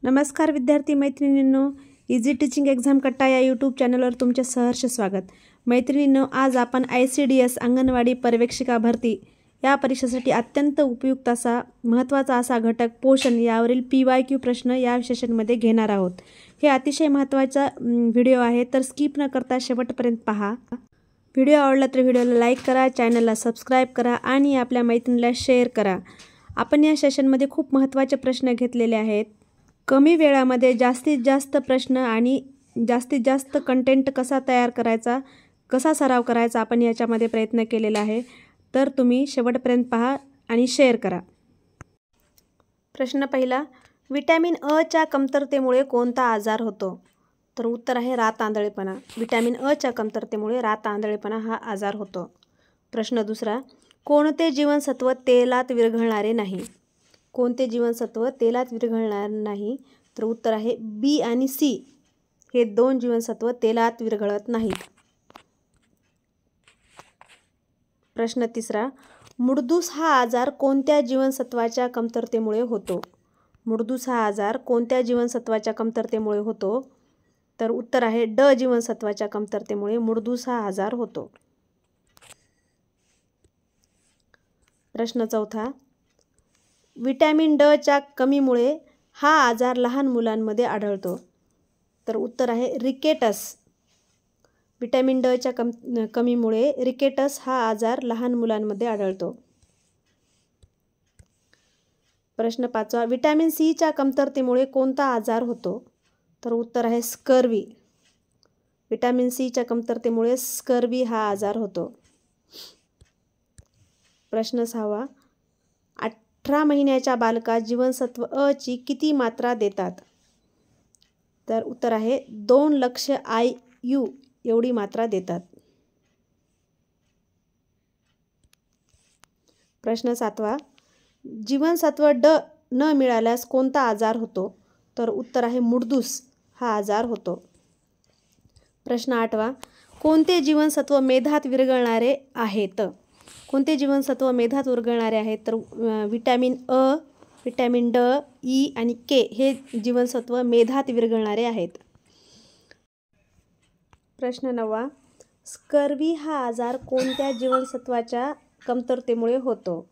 नमस्कार विद्यार्थी मैत्रिणींनो, इझी टीचिंग एक्झाम कट्टा या यूट्यूब चॅनलवर तुमचे सहर्ष स्वागत. मैत्रिणींनो, आज आपण ICDS अंगणवाडी पर्यवेक्षिका भरती या परीक्षेसाठी अत्यंत उपयुक्त असा महत्त्वाचा असा घटक पोषण यावरील PYQ प्रश्न या सेशनमध्ये घेणार आहोत. हे अतिशय महत्त्वाचा व्हिडिओ आहे, तर स्किप न करता शेवटपर्यंत पहा. व्हिडिओ आवडला तर व्हिडिओला लाईक करा, चॅनलला सबस्क्राईब करा आणि आपल्या मैत्रिणीला शेअर करा. आपण या सेशनमध्ये खूप महत्त्वाचे प्रश्न घेतलेले आहेत. कमी वेळामध्ये जास्तीत जास्त प्रश्न आणि जास्तीत जास्त कंटेंट कसा तयार करायचा, कसा सराव करायचा आपण याच्यामध्ये प्रयत्न केलेला आहे. तर तुम्ही शेवटपर्यंत पहा आणि शेअर करा. प्रश्न पहिला, विटॅमिन अ च्या कमतरतेमुळे कोणता आजार होतो? तर उत्तर आहे रात आंधळेपणा. विटॅमिन अ च्या कमतरतेमुळे रात आंधळेपणा हा आजार होतो. प्रश्न दुसरा, कोणते जीवनसत्व तेलात विरघळणारे नाही? कोणते जीवनसत्व तेलात विरघळणार नाही? तर उत्तर आहे बी आणि सी हे दोन जीवनसत्व तेलात विरघळत नाहीत. प्रश्न तिसरा, मुडदूस हा आजार कोणत्या जीवनसत्वाच्या कमतरतेमुळे होतो? मुडदूस हा आजार कोणत्या जीवनसत्वाच्या कमतरतेमुळे होतो? तर उत्तर आहे ड जीवनसत्वाच्या कमतरतेमुळे मुडदूस हा आजार होतो. प्रश्न चौथा, विटॅमिन ड च्या कमीमुळे हा आजार लहान मुलांमध्ये आढळतो. तर उत्तर आहे रिकेटस. विटॅमिन ड च्या कमीमुळे रिकेटस हा आजार लहान मुलांमध्ये आढळतो. प्रश्न पाचवा, विटॅमिन सी च्या कमतरतेमुळे कोणता आजार होतो? तर उत्तर आहे स्कर्वी. विटॅमिन सी च्या कमतरतेमुळे स्कर्वी हा आजार होतो. प्रश्न सहावा, 18 महिन्याच्या बालकास जीवनसत्व अ ची किती मात्रा देतात? तर उत्तर आहे 2 लक्ष IU एवढी मात्रा देतात. प्रश्न सातवा, जीवनसत्व ड न मिळाल्यास कोणता आजार होतो? तर उत्तर आहे मुडदूस हा आजार होतो. प्रश्न आठवा, कोणते जीवनसत्व मेधात विरघळणारे आहेत? कोणते जीवनसत्व मेधात विरघळणारे आहेत? तर विटॅमिन अ, विटॅमिन ड, ई आणि के हे जीवनसत्व मेधात विरघळणारे आहेत. प्रश्न नववा, स्कर्वी हा आजार कोणत्या जीवनसत्वाच्या कमतरतेमुळे होतो?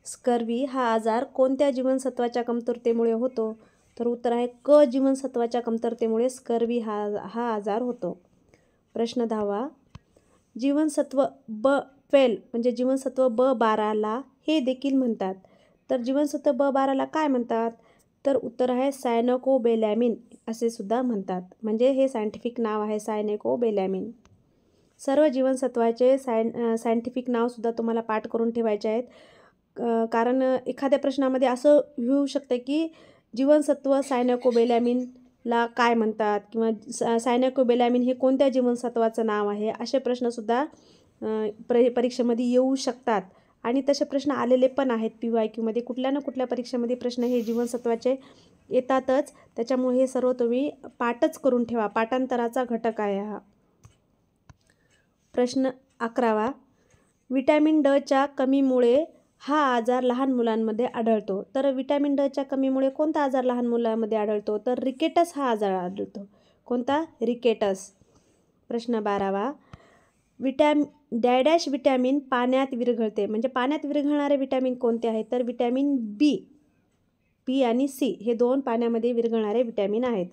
स्कर्वी हा आजार कोणत्या जीवनसत्वाच्या कमतरतेमुळे होतो? तर उत्तर आहे क जीवनसत्वाच्या कमतरतेमुळे स्कर्वी हा आजार होतो. प्रश्न 10वा, जीवनसत्व B12 म्हणजे जीवनसत्व B12ला हे देखील म्हणतात. तर जीवनसत्व B12ला काय म्हणतात? तर उत्तर आहे सायनोकोबॅलॅमिन असे सुद्धा म्हणतात. म्हणजे हे सायंटिफिक नाव आहे सायनोकोबॅलॅमिन. सर्व जीवनसत्वाचे सायंटिफिक नावसुद्धा तुम्हाला पाठ करून ठेवायचे आहेत. कारण एखाद्या प्रश्नामध्ये असं होऊ शकतं की जीवनसत्व सायनोकोबॅलॅमिनला काय म्हणतात किंवा सायनोकोबॅलॅमिन हे कोणत्या जीवनसत्वाचं नाव आहे, असे प्रश्नसुद्धा परीक्षेमध्ये येऊ शकतात. आणि तसे प्रश्न आलेले पण आहेत PYQमध्ये. कुठल्या ना कुठल्या परीक्षेमध्ये प्रश्न हे जीवनसत्वाचे येतातच. त्याच्यामुळे हे सर्व तुम्ही पाठच करून ठेवा. पाठांतराचा घटक आहे हा. प्रश्न 11वा, विटॅमिन ड च्या कमीमुळे हा आजार लहान मुलांमध्ये आढळतो. तर विटॅमिन ड च्या कमीमुळे कोणता आजार लहान मुलांमध्ये आढळतो? तर रिकेटस हा आजार आढळतो. कोणता? रिकेटस. प्रश्न 12वा, डॅडॅश विटॅमिन पाण्यात विरघळते. म्हणजे पाण्यात विरघळणारे विटॅमिन कोणते आहेत? तर विटॅमिन बी, पी आणि सी हे दोन पाण्यामध्ये विरघळणारे विटॅमिन आहेत.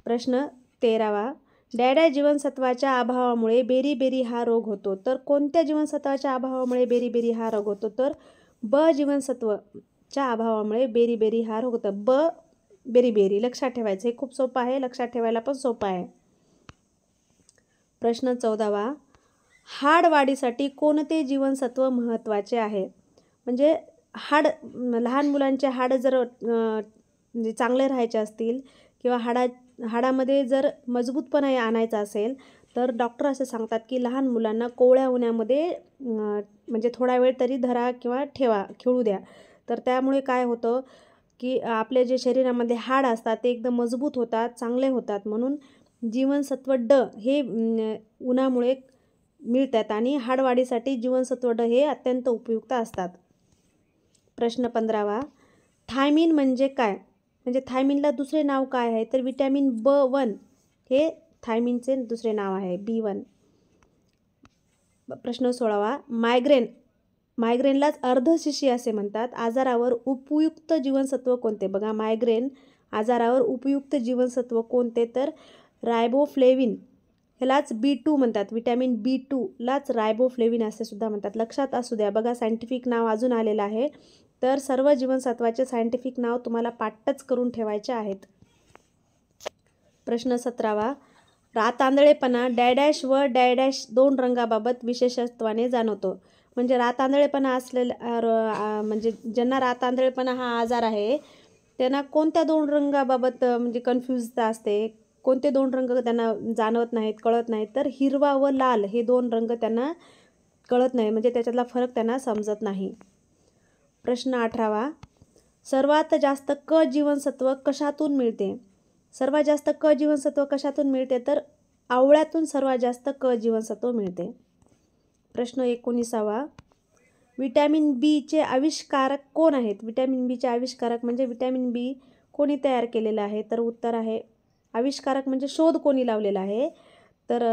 प्रश्न 13वा, डॅडॅश जीवनसत्वाच्या अभावामुळे बेरीबेरी हा रोग होतो. तर कोणत्या जीवनसत्वाच्या अभावामुळे बेरीबेरी हा रोग होतो? तर ब जीवनसत्वाच्या अभावामुळे बेरीबेरी हा रोग होतो. ब बेरीबेरी लक्षात ठेवायचं. हे खूप सोपं आहे, लक्षात ठेवायला पण सोपं आहे. प्रश्न 14वा, हाड वाढीसाठी कोणते जीवनसत्व महत्त्वाचे आहे? म्हणजे लहान मुलांचे हाड जर म्हणजे चांगले राहायचे असतील किंवा हाडामध्ये जर मजबूतपणा आणायचा असेल तर डॉक्टर असे सांगतात की लहान मुलांना कोवळ्या उन्हामध्ये म्हणजे थोडा वेळ तरी धरा किंवा खेळू द्या. तर त्यामुळे काय होतं की आपले जे शरीरामध्ये हाड असतात ते एकदम मजबूत होतात, चांगले होतात. म्हणून जीवनसत्व ड हे उन्हामुळे मिळतात आणि हाडवाढीसाठी जीवनसत्व ड हे अत्यंत उपयुक्त असतात. प्रश्न 15वा, थायमिन म्हणजे काय? म्हणजे थायमिनला दुसरे नाव काय आहे? तर विटॅमिन B1 हे थायमिनचे दुसरे नाव आहे, B1. प्रश्न 16वा, मायग्रेनलाच अर्धशिशी असे म्हणतात. आजारावर उपयुक्त जीवनसत्व कोणते? बघा, मायग्रेन आजारावर उपयुक्त जीवनसत्व कोणते? तर रायबोफ्लेविन, ह्यालाच B2 म्हणतात. विटॅमिन B2 लाच रायबोफ्लेविन असे सुद्धा म्हणतात. लक्षात असू द्या. बघा, सायंटिफिक नाव अजून आलेलं आहे. तर सर्व जीवनसत्वाचे सायंटिफिक नाव तुम्हाला पाठच करून ठेवायचे आहेत. प्रश्न 17वा, रातांदळेपणा डॅडॅश व डॅडॅश 2 रंगाबाबत विशेषत्वाने जाणवतो. म्हणजे रातांदळेपणा म्हणजे ज्यांना रातांदळेपणा हा आजार आहे त्यांना कोणत्या 2 रंगाबाबत म्हणजे कन्फ्यूजता असते? कोणते 2 रंग त्यांना जाणवत नाहीत, कळत नाहीत? तर हिरवा व लाल हे 2 रंग त्यांना कळत नाही, म्हणजे त्याच्यातला फरक त्यांना समजत नाही. प्रश्न 18वा, सर्वात जास्त क जीवनसत्व कशातून मिळते? सर्वात जास्त क जीवनसत्व कशातून मिळते? तर आवळ्यातून सर्वात जास्त क जीवनसत्व मिळते. प्रश्न 19वा, विटॅमिन बीचे आविष्कारक कोण आहेत? विटॅमिन बीचे आविष्कारक म्हणजे विटॅमिन बी कोणी तयार केलेलं आहे? तर उत्तर आहे, आविष्कारक म्हणजे शोध कोणी लावलेला आहे? तर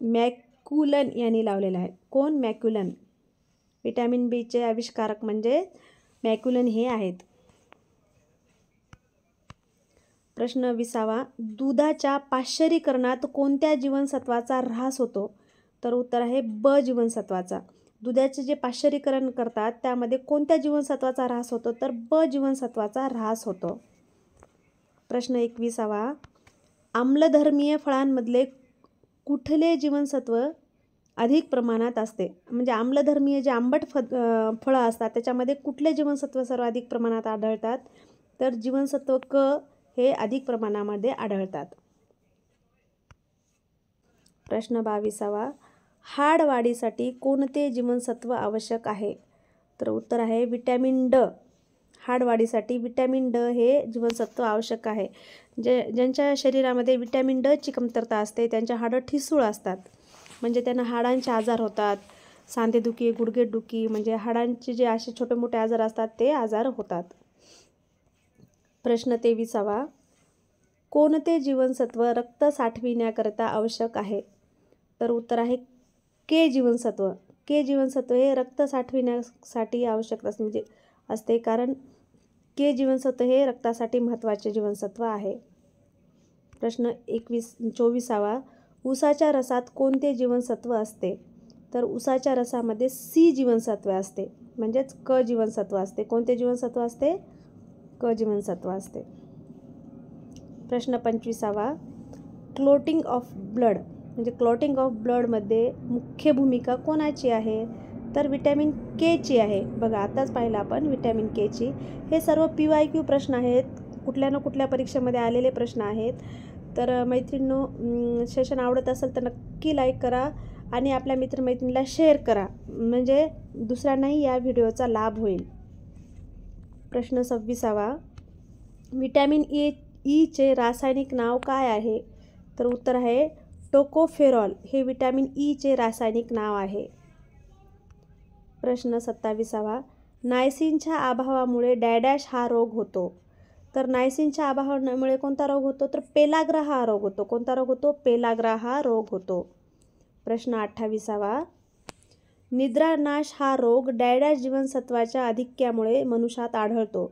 मॅक्युलन यांनी लावलेला आहे. कोण? मॅक्युलन. विटॅमिन बीचे आविष्कारक म्हणजे मॅक्युलन हे आहेत. प्रश्न 20वा, दुधाच्या पाश्चरीकरणात कोणत्या जीवनसत्वाचा ऱ्हास होतो? तर उत्तर आहे ब जीवनसत्वाचा. दुधाचे जे पाश्चरीकरण करतात त्यामध्ये कोणत्या जीवनसत्वाचा ऱ्हास होतो? तर ब जीवनसत्वाचा ऱ्हास होतो. प्रश्न 21वा, आम्लधर्मीय फळांमधले कुठले जीवनसत्व अधिक प्रमाणात असते? म्हणजे आम्लधर्मीय जे आंबट फळं असतात त्याच्यामध्ये कुठले जीवनसत्व सर्वाधिक प्रमाणात आढळतात? तर जीवनसत्व क हे अधिक प्रमाणामध्ये आढळतात. प्रश्न 22वा, हाड वाढीसाठी कोणते जीवनसत्व आवश्यक आहे? तर उत्तर आहे विटॅमिन ड. हाड वाढीसाठी विटॅमिन ड हे जीवनसत्व आवश्यक आहे. ज्यांच्या शरीरामध्ये विटॅमिन ड ची कमतरता असते त्यांच्या हाडं ठिसूळ असतात, म्हणजे त्यांना हाडांचे आजार होतात. सांधेदुखी, गुडघेदुखी, म्हणजे हाडांचे जे असे छोटे मोठे आजार असतात ते आजार होतात. प्रश्न 23वा, कोणते जीवनसत्व रक्त साठविण्याकरता आवश्यक आहे? तर उत्तर आहे के जीवनसत्व. के जीवनसत्व हे रक्त साठविण्यासाठी आवश्यक असते, कारण के जीवनसत्व हे रक्तासाठी महत्त्वाचे जीवनसत्व आहे. प्रश्न 24वा, ऊसाच्या रसात कोणते जीवनसत्व असते? तर ऊसाच्या रसामध्ये सी जीवनसत्व असते, म्हणजेच क जीवनसत्व असते. कोणते जीवनसत्व असते? क जीवनसत्व असते. प्रश्न 25वा, क्लॉटिंग ऑफ ब्लड, म्हणजे क्लॉटिंग ऑफ ब्लडमध्ये मुख्य भूमिका कोणाची आहे? तर विटॅमिन के ची आहे. बघा, आताच पाहिलं आपण विटॅमिन के ची. हे सर्व PYQ प्रश्न आहेत, कुठल्या ना कुठल्या परीक्षेमध्ये आलेले प्रश्न आहेत. तर मैत्रिणींनो, सेशन आवडत असेल तर नक्की लाईक करा आणि आपल्या मित्रमैत्रिणीला शेअर करा, म्हणजे दुसऱ्यांनाही या व्हिडिओचा लाभ होईल. प्रश्न 26वा, विटॅमिन ईचे रासायनिक नाव काय आहे? तर उत्तर आहे टोकोफेरॉल हे विटॅमिन ईचे रासायनिक नाव आहे. प्रश्न 27वा, नायसिनच्या अभावामुळे डॅडॅश हा रोग होतो. तर नायसिनच्या अभावामुळे कोणता रोग होतो? तर पेलाग्रा हा रोग होतो. कोणता रोग होतो? पेलाग्रा हा रोग होतो. प्रश्न 28वा, निद्रानाश हा रोग डॅडॅश जीवनसत्वाच्या अधिक्यामुळे मनुष्यात आढळतो.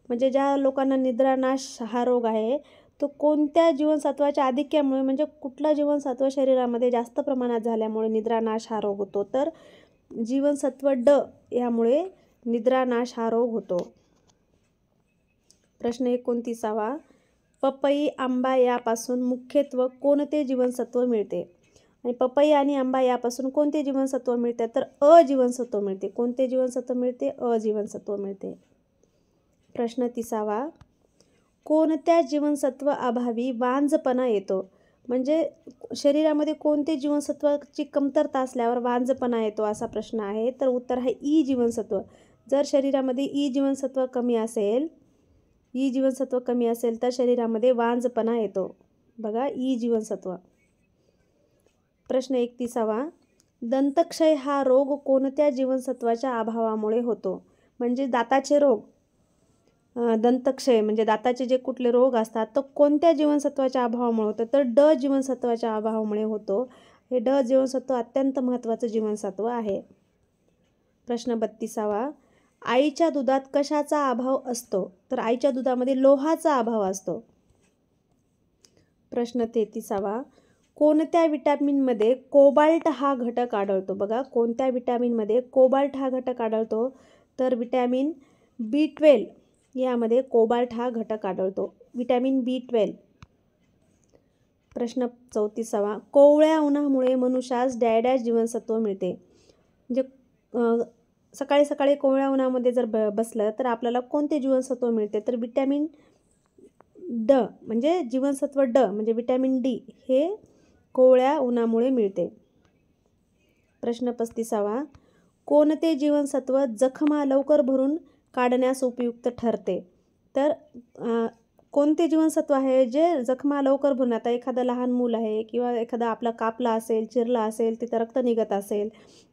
म्हणजे ज्या लोकांना निद्रानाश हा रोग आहे तो कोणत्या जीवनसत्वाच्या अधिक्यामुळे, म्हणजे कुठलं जीवनसत्व शरीरामध्ये जास्त प्रमाणात झाल्यामुळे निद्रानाश हा रोग होतो? तर जीवनसत्व ड यामुळे निद्रानाश हा रोग होतो. प्रश्न 29वा, पपई, आंबा यापासून मुख्यत्वे कोणते जीवनसत्व मिळते? आणि पपई आणि आंबा यापासून कोणते जीवनसत्व मिळते? तर अ जीवनसत्व मिळते. कोणते जीवनसत्व मिळते? अ जीवनसत्व मिळते. प्रश्न 30वा, कोणत्या जीवनसत्व अभावी वांझपणा येतो? म्हणजे शरीरामध्ये कोणते जीवनसत्वाची कमतरता असल्यावर वांझपणा येतो असा प्रश्न आहे. तर उत्तर आहे ई जीवनसत्व. जर शरीरामध्ये ई जीवनसत्व कमी असेल तर शरीरामध्ये वांझपणा येतो. बघा, ई जीवनसत्व. प्रश्न 31वा, दंतक्षय हा रोग कोणत्या जीवनसत्वाच्या अभावामुळे होतो? म्हणजे दाताचे रोग दंतक्षय म्हणजे दाताचे जे कुठले रोग असतात तो कोणत्या जीवनसत्वाच्या अभावामुळे होतं, तर ड जीवनसत्वाच्या अभावामुळे होतो. हे ड जीवनसत्व अत्यंत महत्त्वाचं जीवनसत्व आहे. प्रश्न 32वा, आईच्या दुधात कशाचा अभाव असतो, तर आईच्या दुधामध्ये लोहाचा अभाव असतो. प्रश्न 33वा, कोणत्या विटॅमिनमध्ये कोबाल्ट हा घटक आढळतो. बघा, कोणत्या विटॅमिनमध्ये कोबाल्ट हा घटक आढळतो, तर विटॅमिन B12 यामध्ये कोबाल्ट हा घटक आढळतो. Vitamin B12. प्रश्न 34वा, कोवळ्या उन्हामुळे मनुष्यास डॅश जीवनसत्व मिळते. म्हणजे सकाळी सकाळी कोवळ्या उन्हामध्ये जर बसलं तर आपल्याला कोणते जीवनसत्व मिळते, तर विटॅमिन ड म्हणजे जीवनसत्व ड म्हणजे विटॅमिन डी हे कोवळ्या उन्हामुळे मिळते. प्रश्न 35वा, कोणते जीवनसत्व जखमा लवकर भरून काढण्यास उपयुक्त ठरते, तर कोणते जीवनसत्व आहे जे जखमा लवकर भरून, आता एखादं लहान मूल आहे किंवा एखादा आपला कापला असेल, चिरला असेल, तिथं रक्त निघत असेल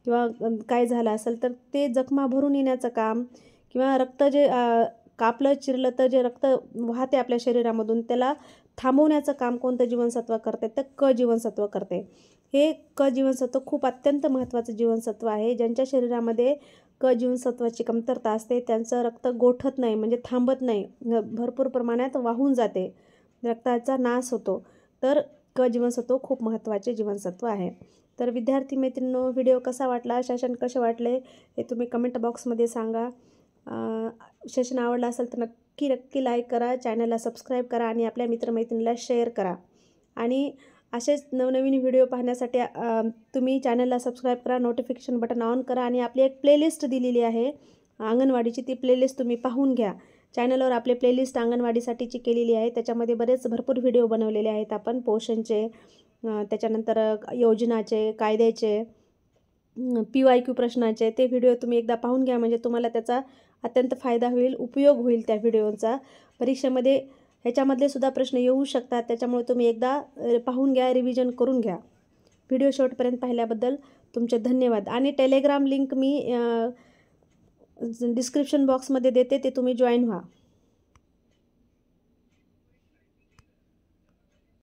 किंवा काय झालं असेल तर ते जखमा भरून येण्याचं काम किंवा रक्त जे कापलं चिरलं तर जे रक्त वाहते आपल्या शरीरामधून त्याला थांबवण्याचं काम कोणतं जीवनसत्व करते, तर क जीवनसत्व करते. हे क जीवनसत्व खूप अत्यंत महत्त्वाचं जीवनसत्व आहे. ज्यांच्या शरीरामध्ये क जीवनसत्वाची कमतरता असते त्यांचं रक्त गोठत नाही म्हणजे थांबत नाही, भरपूर प्रमाणात वाहून जाते, रक्ताचा नाश होतो. तर क जीवनसत्व खूप महत्त्वाचे जीवनसत्व आहे. तर विद्यार्थी मैत्रिणींनो, व्हिडिओ कसा वाटला, सेशन कसे वाटले हे तुम्ही कमेंट बॉक्समध्ये सांगा. सेशन आवडला असेल तर नक्की लाईक करा, चॅनलला सबस्क्राईब करा आणि आपल्या मित्रमैत्रिणीला शेअर करा. आणि असेच नवनवीन व्हिडिओ पाहण्यासाठी तुम्ही चॅनलला सबस्क्राईब करा, नोटिफिकेशन बटन ऑन करा आणि आपली एक प्लेलिस्ट दिलेली आहे अंगणवाडीची, ती प्लेलिस्ट तुम्ही पाहून घ्या. चॅनलवर आपले प्लेलिस्ट अंगणवाडीसाठीची केलेली आहे. त्याच्यामध्ये भरपूर व्हिडिओ बनवलेले आहेत आपण पोषणचे, त्याच्यानंतर योजनाचे, कायद्याचे, PYQ प्रश्नाचे. ते व्हिडिओ तुम्ही एकदा पाहून घ्या म्हणजे तुम्हाला त्याचा अत्यंत फायदा होईल, उपयोग होईल त्या व्हिडिओचा. परीक्षेमध्ये ह्याच्यामधले सुद्धा प्रश्न येऊ शकतात, त्याच्यामुळे तुम्ही एकदा पाहून घ्या, रिव्हिजन करून घ्या. व्हिडिओ शेवटपर्यंत पाहिल्याबद्दल तुमचे धन्यवाद. आणि टेलिग्राम लिंक मी डिस्क्रिप्शन बॉक्समध्ये देते, ते तुम्ही जॉईन व्हा.